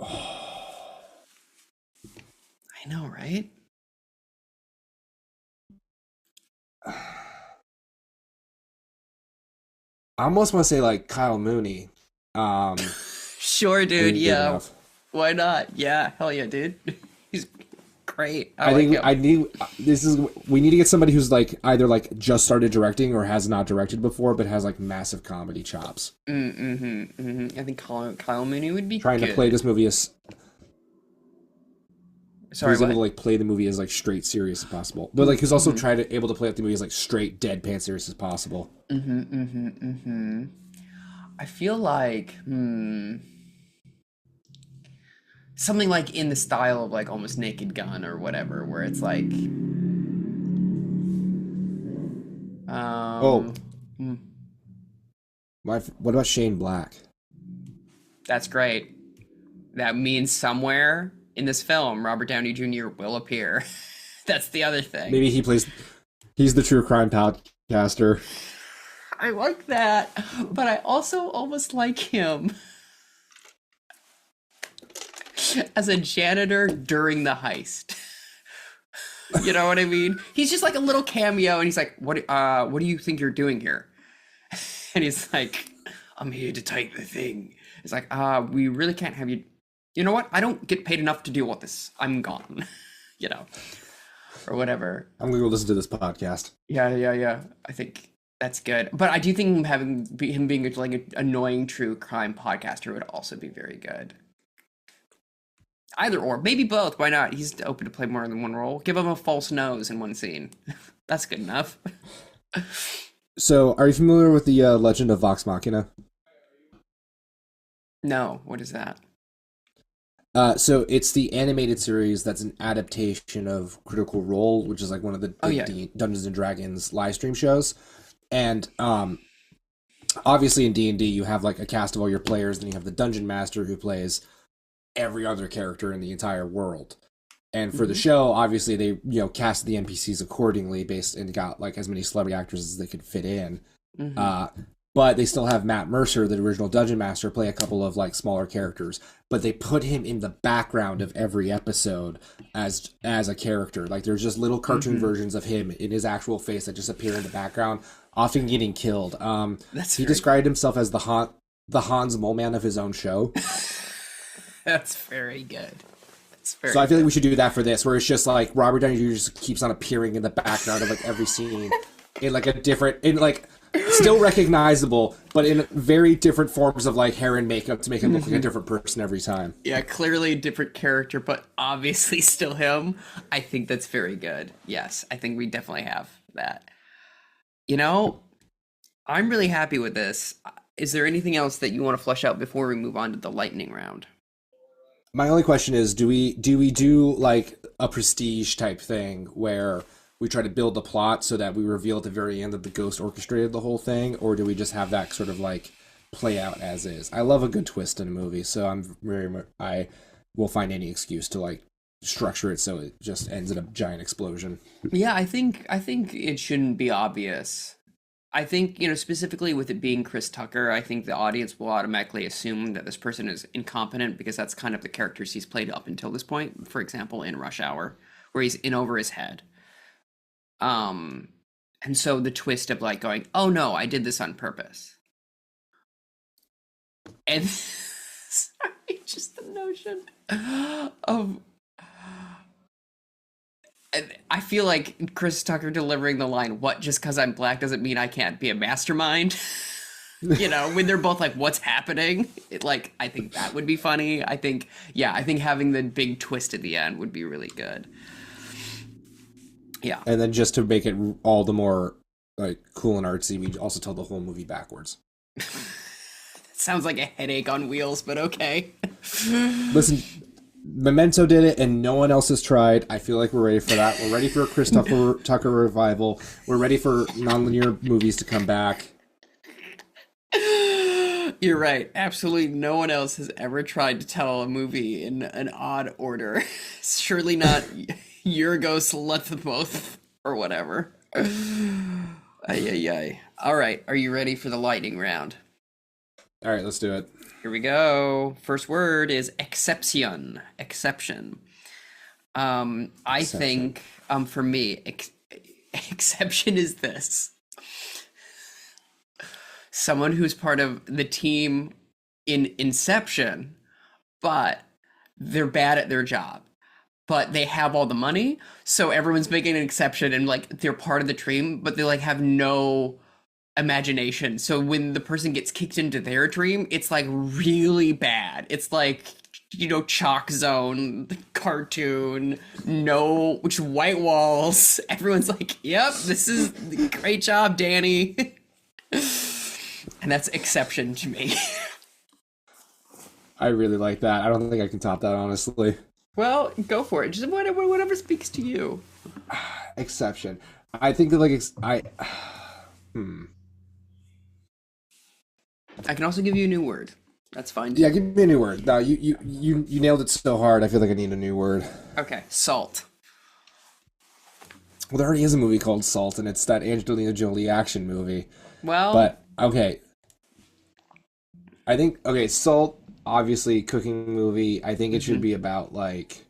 I know, right? I almost want to say like Kyle Mooney. Sure, dude. Yeah, why not? Yeah, hell yeah, dude. He's great. We need to get somebody who's like either like just started directing or has not directed before, but has like massive comedy chops. I think Kyle Mooney would be trying good. to play this movie as. Sorry, who's able to like play the movie as like straight serious as possible, but like who's also able to play the movie as like straight deadpan serious as possible. I feel like something like in the style of like almost Naked Gun or whatever, where it's like what about Shane Black? That's great. That means somewhere in this film, Robert Downey Jr. will appear. That's the other thing. Maybe he's the true crime podcaster. I like that, but I also almost like him. as a janitor during the heist. You know what I mean? He's just like a little cameo, and he's like, "What do you think you're doing here?" And he's like, "I'm here to take the thing." It's like, we really can't have you. You know what? I don't get paid enough to deal with this. I'm gone. You know, or whatever. I'm gonna go listen to this podcast. Yeah. I think that's good. But I do think him being like an annoying true crime podcaster would also be very good. Either or, maybe both. Why not? He's open to play more than one role. Give him a false nose in one scene. That's good enough. So, are you familiar with the Legend of Vox Machina? No, what is that? So it's the animated series that's an adaptation of Critical Role, which is like one of the Dungeons and Dragons live stream shows. And obviously in D&D you have like a cast of all your players, then you have the Dungeon Master who plays every other character in the entire world. And for the show, obviously they cast the NPCs accordingly based and got like as many celebrity actors as they could fit in. But they still have Matt Mercer, the original Dungeon Master, play a couple of like smaller characters. But they put him in the background of every episode as a character. Like there's just little cartoon versions of him in his actual face that just appear in the background, often getting killed. He described himself as the Hans Moleman of his own show. That's very good. So I feel like we should do that for this, where it's just like Robert Downey Jr. just keeps on appearing in the background of like every scene in like a different, in like still recognizable, but in very different forms of like hair and makeup to make him look like a different person every time. Yeah, clearly a different character, but obviously still him. I think that's very good. Yes, I think we definitely have that. You know, I'm really happy with this. Is there anything else that you want to flesh out before we move on to the lightning round? My only question is, do we do like a prestige type thing where we try to build the plot so that we reveal at the very end that the ghost orchestrated the whole thing, or do we just have that sort of like play out as is? I love a good twist in a movie, so I will find any excuse to like structure it so it just ends in a giant explosion. Yeah, I think it shouldn't be obvious. I think, specifically with it being Chris Tucker, I think the audience will automatically assume that this person is incompetent because that's kind of the characters he's played up until this point. For example, in Rush Hour, where he's in over his head. And so the twist of like going, oh no, I did this on purpose. And sorry, just the notion of, I feel like Chris Tucker delivering the line, "What, just because I'm black doesn't mean I can't be a mastermind?" When they're both like, "What's happening?" I think that would be funny. I think having the big twist at the end would be really good. Yeah. And then just to make it all the more like cool and artsy, we also tell the whole movie backwards. Sounds like a headache on wheels, but okay. Listen, Memento did it, and no one else has tried. I feel like we're ready for that. We're ready for a Chris Tucker revival. We're ready for nonlinear movies to come back. You're right. Absolutely no one else has ever tried to tell a movie in an odd order. Surely not Your Ghost, Let Them Both, or whatever. Ay. All right, are you ready for the lightning round? All right, let's do it. Here we go. First word is exception. Exception. I think, for me, exception is this. Someone who's part of the team in Inception, but they're bad at their job. But they have all the money, so everyone's making an exception, and like they're part of the dream, but they like have no imagination. So when the person gets kicked into their dream, it's like really bad. It's like, chalk zone, cartoon, which white walls. Everyone's like, "Yep, this is great job, Danny." And that's exception to me. I really like that. I don't think I can top that, honestly. Well, go for it. Just whatever speaks to you. Exception. I think that I can also give you a new word. That's fine too. Yeah, give me a new word. No, you nailed it so hard. I feel like I need a new word. Okay, salt. Well, there already is a movie called Salt, and it's that Angelina Jolie action movie. Well, but okay. I think salt. obviously cooking movie. I think it should be about like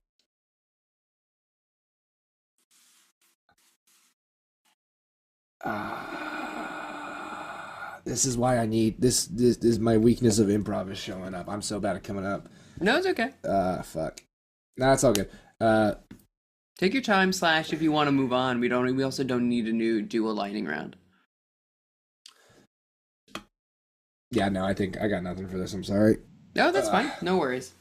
this is why I need this is my weakness of improv is showing up. I'm so bad at coming up. No, it's okay. Fuck. No, it's all good. Take your time. / if you want to move on, we also don't need to do a lightning round. Yeah, no, I think I got nothing for this. I'm sorry. No, that's fine. No worries.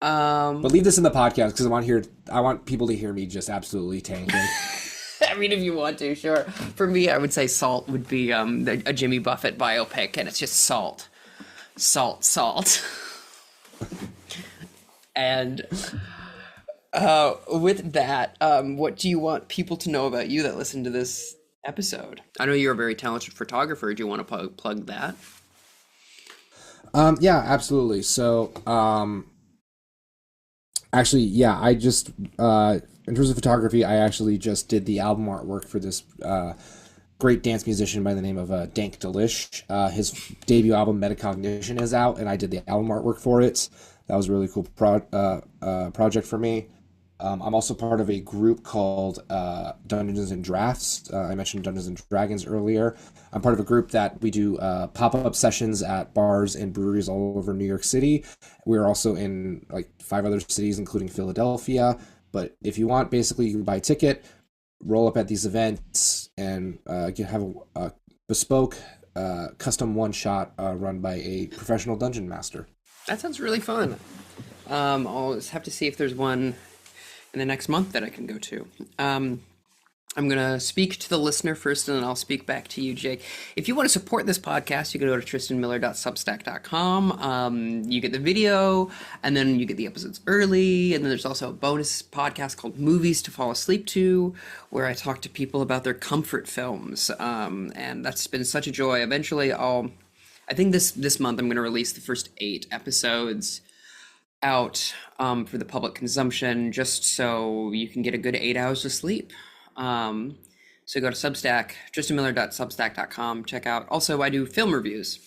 But leave this in the podcast because I want people to hear me just absolutely tanking. I mean, if you want to, sure. For me, I would say Salt would be a Jimmy Buffett biopic, and it's just salt. And with that, what do you want people to know about you that listen to this episode? I know you're a very talented photographer. Do you want to plug that? Yeah, absolutely. So, actually, yeah, I just, in terms of photography, I actually just did the album artwork for this, great dance musician by the name of, Dank Delish. His debut album, Metacognition, is out, and I did the album artwork for it. That was a really cool project for me. I'm also part of a group called Dungeons and Drafts. I mentioned Dungeons and Dragons earlier. I'm part of a group that we do pop-up sessions at bars and breweries all over New York City. We're also in like 5 other cities, including Philadelphia. But if you want, basically, you can buy a ticket, roll up at these events, and have a bespoke custom one-shot run by a professional dungeon master. That sounds really fun. I'll just have to see if there's one in the next month that I can go to. I'm going to speak to the listener first, and then I'll speak back to you, Jake. If you want to support this podcast, you can go to tristanmiller.substack.com. You get the video, and then you get the episodes early, and then there's also a bonus podcast called Movies to Fall Asleep To, where I talk to people about their comfort films, and that's been such a joy. Eventually, I think this month I'm going to release the first 8 episodes out for the public consumption, just so you can get a good 8 hours of sleep. So go to Substack, tristanmiller.substack.com. Check out. Also, I do film reviews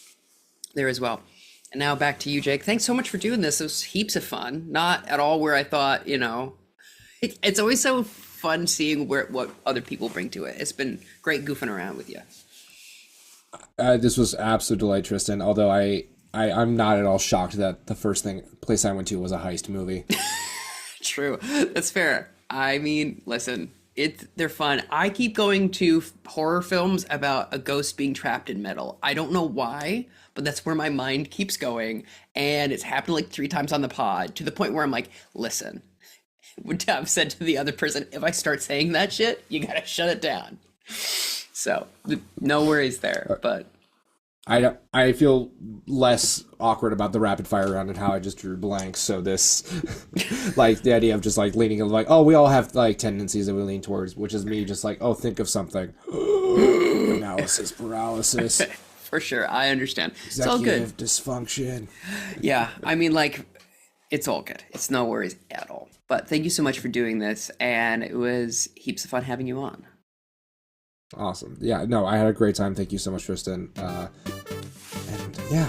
there as well. And now back to you, Jake. Thanks so much for doing this. It was heaps of fun. Not at all where I thought, it's always so fun seeing what other people bring to it. It's been great goofing around with you. This was absolute delight, Tristan. Although I'm not at all shocked that the first place I went to was a heist movie. True. That's fair. I mean, listen, they're fun. I keep going to horror films about a ghost being trapped in metal. I don't know why, but that's where my mind keeps going. And it's happened like 3 times on the pod, to the point where I'm like, listen, I've said to the other person, if I start saying that shit, you gotta shut it down. So no worries there, but I feel less awkward about the rapid fire round and how I just drew blanks. So this, like the idea of just like leaning, like, oh, we all have like tendencies that we lean towards, which is me just like, oh, think of something. Analysis paralysis. For sure, I understand. Executive it's all good. Dysfunction. Yeah, I mean, like, it's all good. It's no worries at all. But thank you so much for doing this, and it was heaps of fun having you on. Awesome. Yeah, no, I had a great time. Thank you so much, Tristan. And yeah.